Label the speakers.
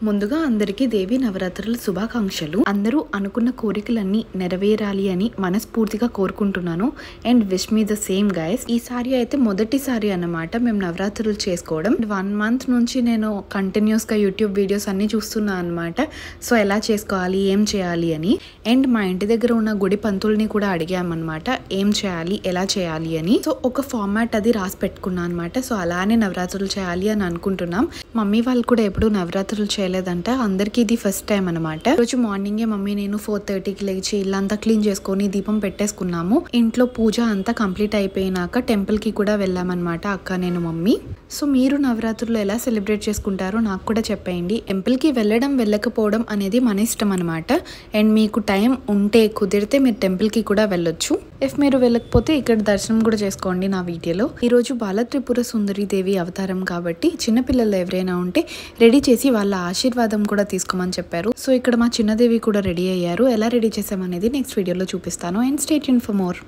Speaker 1: ముందుగా అందరికీ దేవి నవరాత్రుల శుభాకాంక్షలు. అందరూ అనుకున్న కోరికలన్నీ నెరవేరాలి అని మనస్ఫూర్తిగా కోరుకుంటున్నాను. And wish me the same guys. ఈసారి అయితే మొదటిసారి అన్నమాట మేము నవరాత్రులు చేసుకోవడం. 1 month నుంచి నేను కంటిన్యూస్ గా యూట్యూబ్ వీడియోస్ అన్ని చూస్తున్నా అనమాట. సో ఎలా చేసుకోవాలి, ఏం చేయాలి అని. అండ్ మా ఇంటి దగ్గర ఉన్న గుడి పంతుల్ని కూడా అడిగామన్నమాట, ఏం చేయాలి, ఎలా చేయాలి అని. సో ఒక ఫార్మాట్ అది రాసి పెట్టుకున్నా అనమాట. సో అలానే నవరాత్రులు చేయాలి అని అనుకుంటున్నాం. మమ్మీ వాళ్ళు కూడా ఎప్పుడు నవరాత్రులు లేదంట, అందరికి ఇది ఫస్ట్ టైం అనమాట. రోజు మార్నింగే మమ్మీ నేను 4:30కి లేచి ఇల్లంతా క్లీన్ చేసుకొని దీపం పెట్టేసుకున్నాము. ఇంట్లో పూజ అంతా కంప్లీట్ అయిపోయినాక టెంపుల్ కి కూడా వెళ్ళామన్నమాట, అక్క నేను మమ్మీ. సో మీరు నవరాత్రులు ఎలా సెలబ్రేట్ చేసుకుంటారో నాకు కూడా చెప్పేయండి. టెంపుల్ కి వెళ్ళడం వెళ్ళకపోవడం అనేది మన ఇష్టం అనమాట. అండ్ మీకు టైం ఉంటే కుదిరితే మీరు టెంపుల్ కి కూడా వెళ్ళొచ్చు. ఇఫ్ మీరు వెళ్ళకపోతే ఇక్కడ దర్శనం కూడా చేసుకోండి నా వీడియోలో. ఈ రోజు బాల త్రిపుర సుందరి దేవి అవతారం కాబట్టి చిన్నపిల్లలు ఎవరైనా ఉంటే రెడీ చేసి వాళ్ళ ఆశీర్వాదం కూడా తీసుకోమని చెప్పారు. సో ఇక్కడ మా చిన్నదేవి కూడా రెడీ అయ్యారు. ఎలా రెడీ చేసామనేది నెక్స్ట్ వీడియోలో చూపిస్తాను. And stay tune for more.